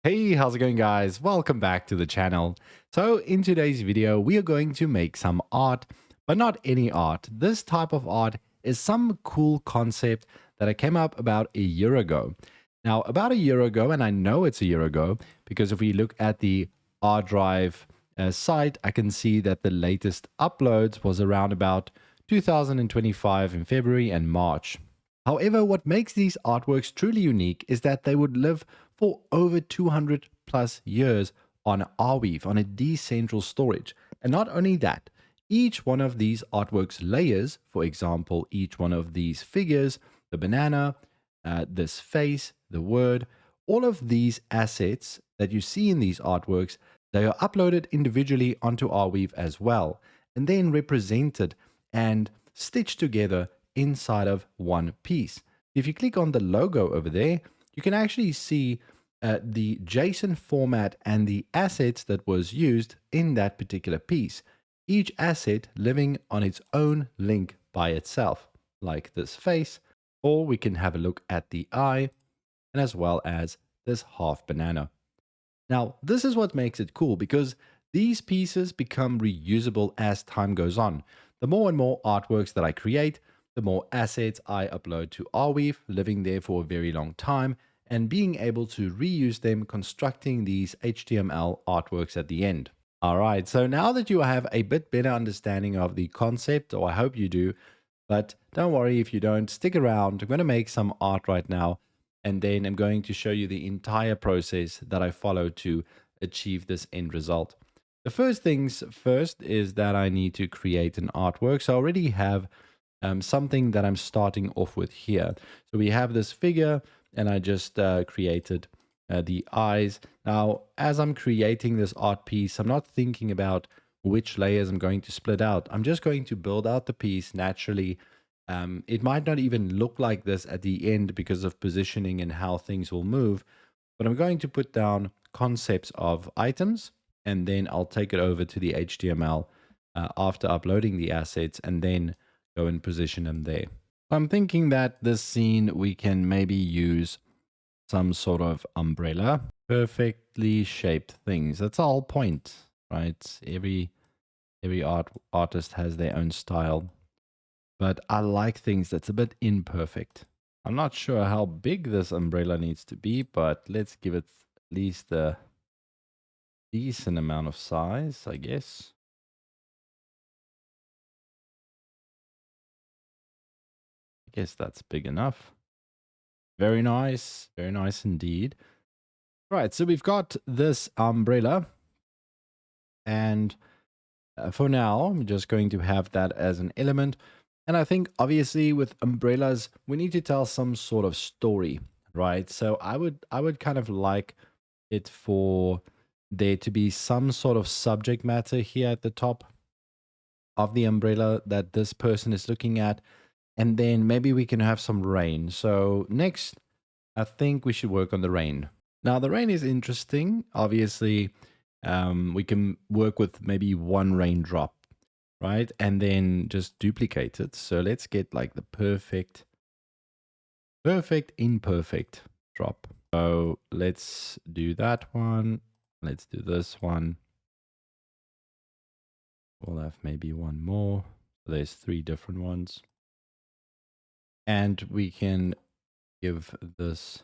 Hey, how's it going guys? Welcome back to the channel. So in today's video, we are going to make some art, but not any art. This type of art is some cool concept that I came up about a year ago. Now, about a year ago, and I know it's a year ago, because if we look at the Arweave site, I can see that the latest uploads was around about 2025 in February and March. However, what makes these artworks truly unique is that they would live for over 200 plus years on Arweave, on a decentral storage. And not only that, each one of these artworks layers, for example, each one of these figures, the banana, this face, the word, all of these assets that you see in these artworks, they are uploaded individually onto Arweave as well, and then represented and stitched together inside of one piece. If you click on the logo over there, you can actually see the JSON format and the assets that was used in that particular piece. Each asset living on its own link by itself, like this face, or we can have a look at the eye, and as well as this half banana. Now, this is what makes it cool because these pieces become reusable as time goes on. The more and more artworks that I create, the more assets I upload to Arweave, living there for a very long time, and being able to reuse them, constructing these HTML artworks at the end. All right, so now that you have a bit better understanding of the concept, or I hope you do, but don't worry if you don't, stick around. I'm going to make some art right now, and then I'm going to show you the entire process that I follow to achieve this end result. The first things first is that I need to create an artwork. So I already have something that I'm starting off with here. So we have this figure, and I just created the eyes. Now, as I'm creating this art piece, I'm not thinking about which layers I'm going to split out. I'm just going to build out the piece naturally. It might not even look like this at the end because of positioning and how things will move, but I'm going to put down concepts of items, and then I'll take it over to the HTML after uploading the assets, and then go and position them there. I'm thinking that this scene, we can maybe use some sort of umbrella, perfectly shaped things. That's the whole point, right? Every artist has their own style, but I like things that's a bit imperfect. I'm not sure how big this umbrella needs to be, but let's give it at least a decent amount of size, I guess. I guess that's big enough. Very nice indeed. Right, so we've got this umbrella, and for now, I'm just going to have that as an element. And I think obviously with umbrellas, we need to tell some sort of story, right? So I would kind of like it for there to be some sort of subject matter here at the top of the umbrella that this person is looking at. And then maybe we can have some rain. So next, I think we should work on the rain. Now, the rain is interesting. Obviously, we can work with maybe one raindrop, right? And then just duplicate it. So let's get like the perfect, imperfect drop. So let's do that one. Let's do this one. We'll have maybe one more. So there's 3 different ones. And we can give this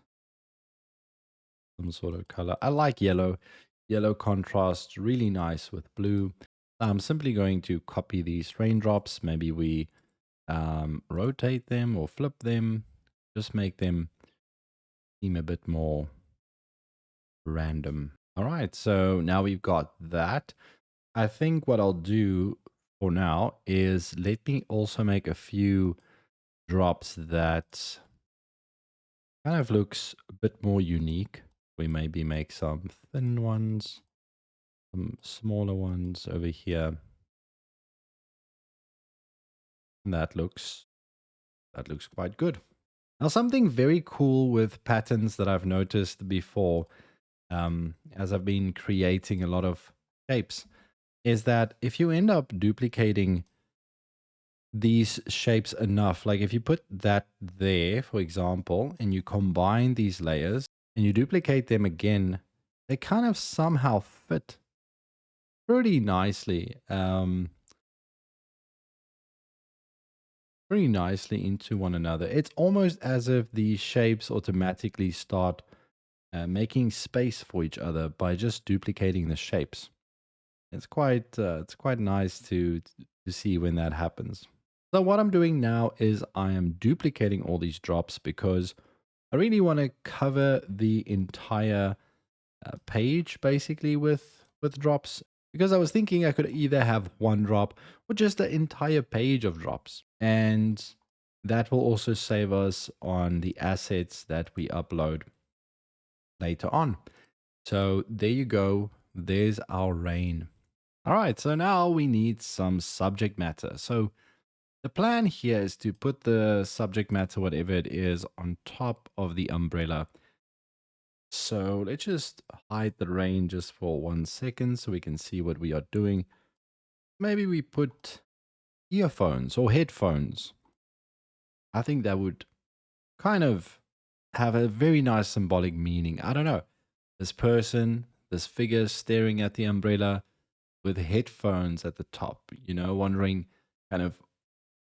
some sort of color. I like yellow. Yellow contrasts really nice with blue. I'm simply going to copy these raindrops. Maybe we rotate them or flip them. Just make them seem a bit more random. All right, so now we've got that. I think what I'll do for now is let me also make a few drops that kind of looks a bit more unique. We maybe make some thin ones, some smaller ones over here. And that looks quite good. Now, something very cool with patterns that I've noticed before, as I've been creating a lot of shapes, is that if you end up duplicating these shapes enough, like if you put that there, for example, and you combine these layers and you duplicate them again they kind of somehow fit pretty nicely, into one another. It's almost as if the shapes automatically start making space for each other by just duplicating the shapes. It's quite nice to see when that happens. So what I'm doing now is I am duplicating all these drops because I really want to cover the entire page basically with drops, because I was thinking I could either have one drop or just the entire page of drops, and that will also save us on the assets that we upload later on. So there you go. There's our rain. All right, so now we need some subject matter. So the plan here is to put the subject matter, whatever it is, on top of the umbrella. So let's just hide the rain just for 1 second so we can see what we are doing. Maybe we put earphones or headphones. I think that would kind of have a very nice symbolic meaning. I don't know. This person, this figure staring at the umbrella with headphones at the top, wondering kind of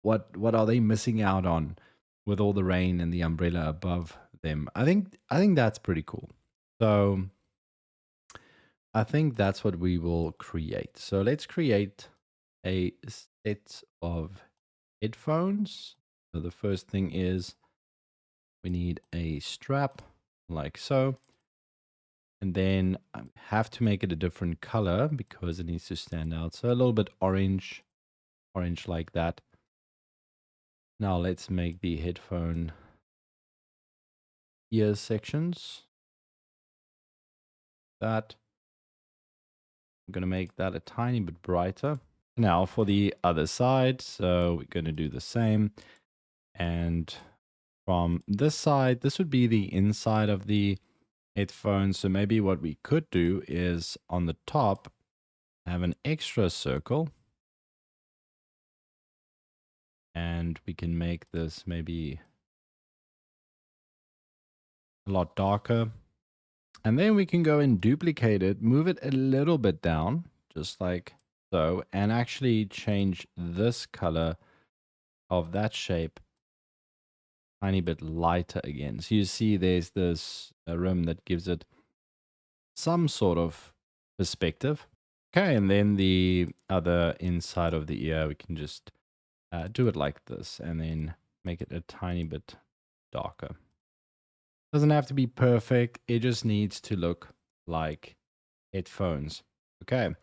what are they missing out on with all the rain and the umbrella above them. I think that's pretty cool. So I think that's what we will create. So let's create a set of headphones. So the first thing is we need a strap like so. And then I have to make it a different color because it needs to stand out. So a little bit orange like that. Now let's make the headphone ear sections. That. I'm going to make that a tiny bit brighter. Now for the other side, so we're going to do the same. And from this side, this would be the inside of the headphone. So maybe what we could do is on the top, have an extra circle. And we can make this maybe a lot darker. And then we can go and duplicate it, move it a little bit down, just like so, and actually change this color of that shape a tiny bit lighter again. So you see there's this rim that gives it some sort of perspective. Okay, and then the other inside of the ear, we can just do it like this and then make it a tiny bit darker. Doesn't have to be perfect. It just needs to look like headphones. Okay.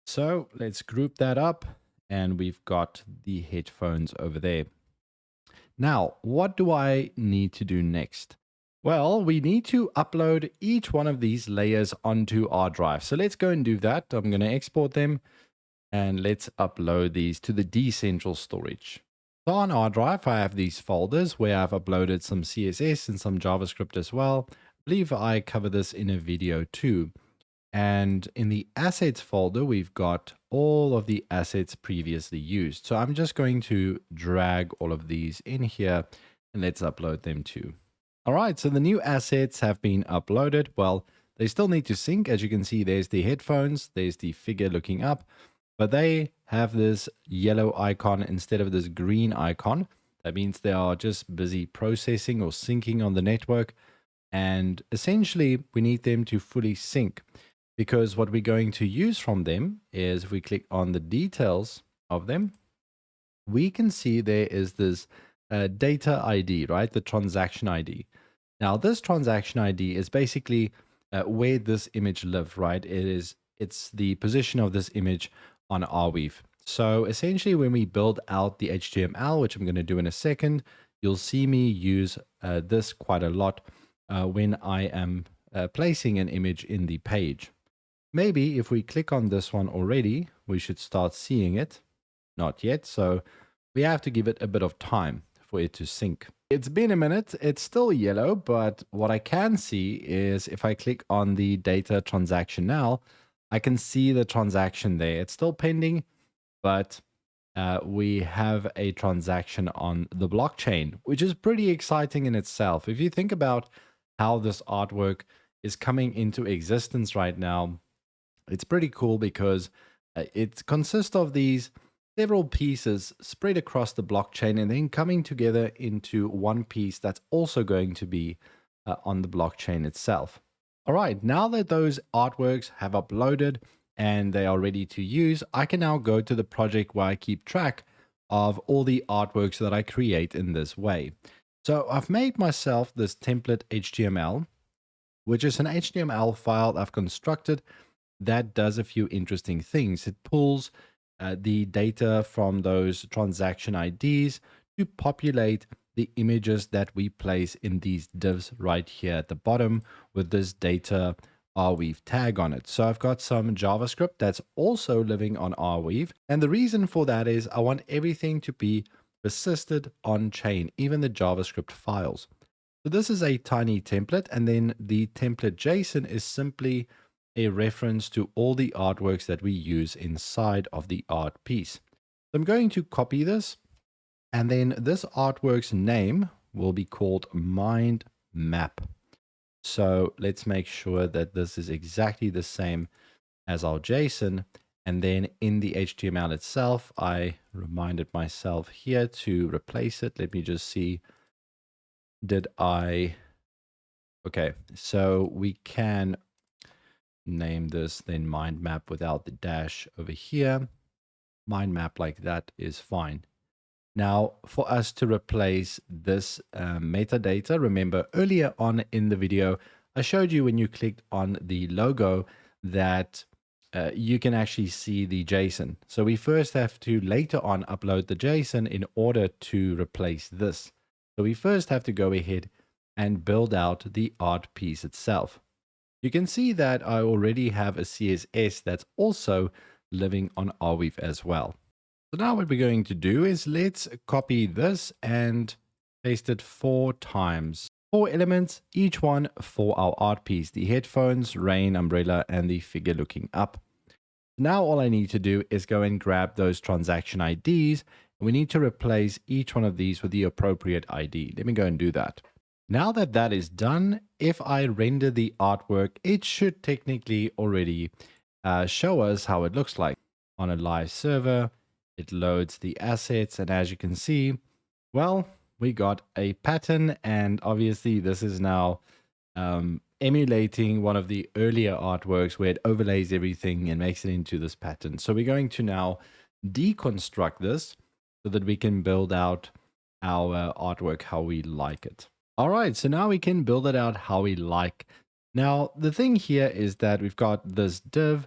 So let's group that up and we've got the headphones over there. Now, what do I need to do next? Well, we need to upload each one of these layers onto our drive. So let's go and do that. I'm going to export them and let's upload these to the decentral storage. So on our drive, I have these folders where I've uploaded some CSS and some JavaScript as well. I believe I cover this in a video too. And in the assets folder, we've got all of the assets previously used. So I'm just going to drag all of these in here and let's upload them too. All right, so the new assets have been uploaded. Well, they still need to sync. As you can see, there's the headphones, there's the figure looking up, but they have this yellow icon instead of this green icon. That means they are just busy processing or syncing on the network. And essentially, we need them to fully sync, because what we're going to use from them is if we click on the details of them, we can see there is this data ID, right? The transaction ID. Now, this transaction ID is basically where this image lived, right? It's the position of this image on Arweave. So essentially, when we build out the HTML, which I'm going to do in a second, you'll see me use this quite a lot when I am placing an image in the page. Maybe if we click on this one already, we should start seeing it. Not yet, so we have to give it a bit of time for it to sync. It's been a minute, it's still yellow, but what I can see is if I click on the data transaction now, I can see the transaction there. It's still pending, but we have a transaction on the blockchain, which is pretty exciting in itself. If you think about how this artwork is coming into existence right now. It's pretty cool because it consists of these several pieces spread across the blockchain and then coming together into one piece that's also going to be on the blockchain itself. All right, now that those artworks have uploaded and they are ready to use, I can now go to the project where I keep track of all the artworks that I create in this way. So I've made myself this template HTML, which is an HTML file I've constructed that does a few interesting things. It pulls the data from those transaction IDs to populate the images that we place in these divs right here at the bottom with this data Arweave tag on it. So I've got some JavaScript that's also living on Arweave. And the reason for that is I want everything to be persisted on chain, even the JavaScript files. So this is a tiny template, and then the template JSON is simply a reference to all the artworks that we use inside of the art piece. So I'm going to copy this, and then this artwork's name will be called mind map. So let's make sure that this is exactly the same as our JSON. And then in the HTML itself, I reminded myself here to replace it. Let me just see. Okay, so we can name this then mind map without the dash over here. Mind map like that is fine. Now, for us to replace this metadata, remember earlier on in the video, I showed you when you clicked on the logo that you can actually see the JSON. So we first have to later on upload the JSON in order to replace this. So we first have to go ahead and build out the art piece itself. You can see that I already have a CSS that's also living on Arweave as well. So now what we're going to do is let's copy this and paste it 4 times. 4 elements, each one for our art piece, the headphones, rain, umbrella, and the figure looking up. Now all I need to do is go and grab those transaction IDs. And we need to replace each one of these with the appropriate ID. Let me go and do that. Now that that is done, if I render the artwork, it should technically already show us how it looks like on a live server. It loads the assets, and as you can see, well, we got a pattern, and obviously this is now emulating one of the earlier artworks where it overlays everything and makes it into this pattern. So we're going to now deconstruct this so that we can build out our artwork how we like it. All right, so now we can build it out how we like. Now, the thing here is that we've got this div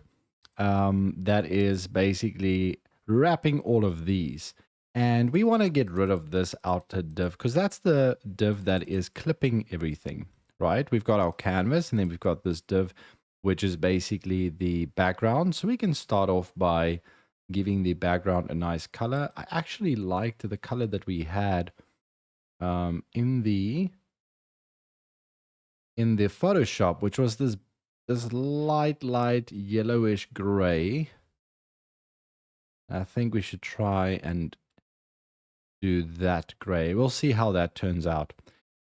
that is basically wrapping all of these. And we want to get rid of this outer div because that's the div that is clipping everything, right? We've got our canvas and then we've got this div, which is basically the background. So we can start off by giving the background a nice color. I actually liked the color that we had in the Photoshop, which was this light yellowish gray. I think we should try and do that gray. We'll see how that turns out.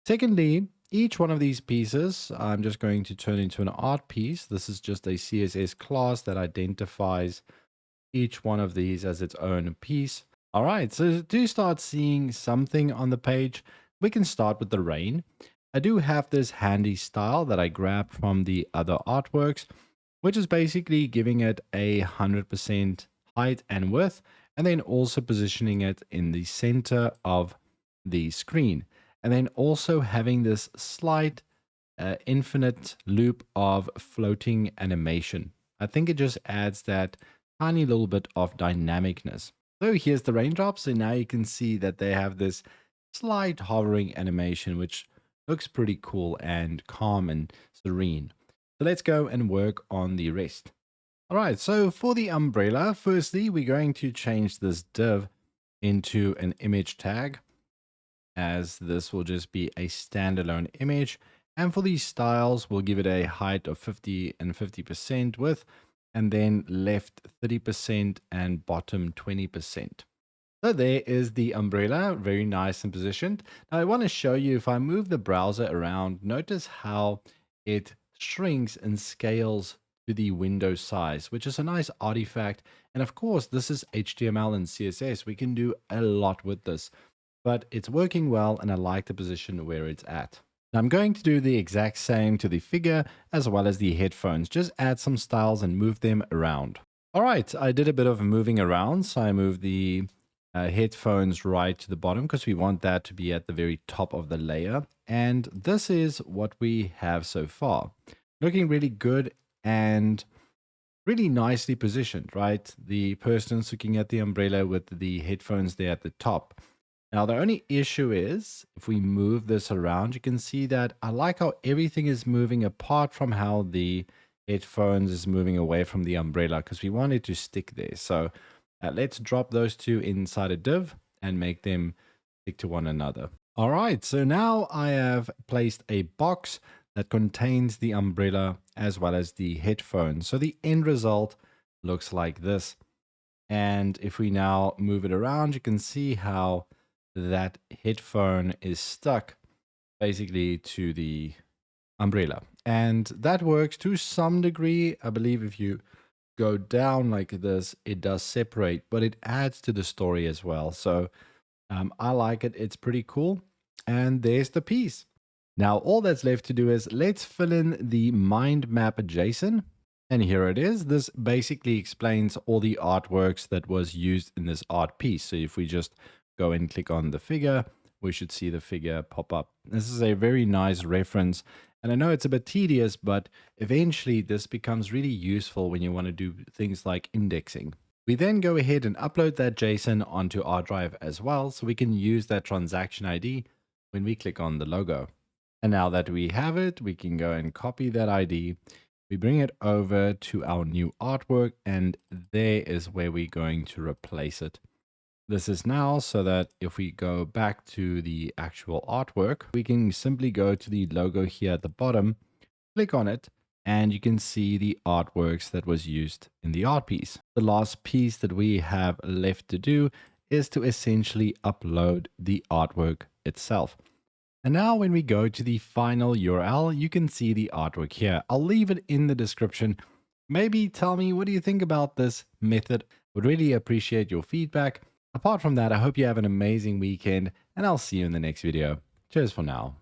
Secondly, each one of these pieces, I'm just going to turn into an art piece. This is just a CSS class that identifies each one of these as its own piece. All right, so to start seeing something on the page, we can start with the rain. I do have this handy style that I grabbed from the other artworks, which is basically giving it 100% height and width, and then also positioning it in the center of the screen. And then also having this slight infinite loop of floating animation. I think it just adds that tiny little bit of dynamicness. So here's the raindrops, and now you can see that they have this slight hovering animation, which looks pretty cool and calm and serene. So let's go and work on the rest. All right, so for the umbrella, firstly, we're going to change this div into an image tag, as this will just be a standalone image. And for these styles, we'll give it a height of 50 and 50% width, and then left 30% and bottom 20%. So there is the umbrella, very nice and positioned. Now I want to show you, if I move the browser around, notice how it shrinks and scales to the window size, which is a nice artifact. And of course, this is HTML and CSS. We can do a lot with this, but it's working well and I like the position where it's at. Now I'm going to do the exact same to the figure as well as the headphones. Just add some styles and move them around. All right, I did a bit of moving around. So I moved the headphones right to the bottom because we want that to be at the very top of the layer. And this is what we have so far. Looking really good and really nicely positioned, right? The person's looking at the umbrella with the headphones there at the top. Now, the only issue is if we move this around, you can see that I like how everything is moving apart from how the headphones is moving away from the umbrella because we want it to stick there. So let's drop those two inside a div and make them stick to one another. All right, so now I have placed a box that contains the umbrella as well as the headphones. So the end result looks like this. And if we now move it around, you can see how that headphone is stuck basically to the umbrella. And that works to some degree. I believe if you go down like this, it does separate, but it adds to the story as well. So I like it. It's pretty cool. And there's the piece. Now, all that's left to do is let's fill in the mind map JSON. And here it is. This basically explains all the artworks that was used in this art piece. So if we just go and click on the figure, we should see the figure pop up. This is a very nice reference. And I know it's a bit tedious, but eventually this becomes really useful when you want to do things like indexing. We then go ahead and upload that JSON onto our drive as well, so we can use that transaction ID when we click on the logo. And now that we have it, we can go and copy that ID. We bring it over to our new artwork, and there is where we're going to replace it. This is now so that if we go back to the actual artwork, we can simply go to the logo here at the bottom, click on it, and you can see the artworks that was used in the art piece. The last piece that we have left to do is to essentially upload the artwork itself. And now when we go to the final URL, you can see the artwork here. I'll leave it in the description. Maybe tell me, what do you think about this method? Would really appreciate your feedback. Apart from that, I hope you have an amazing weekend and I'll see you in the next video. Cheers for now.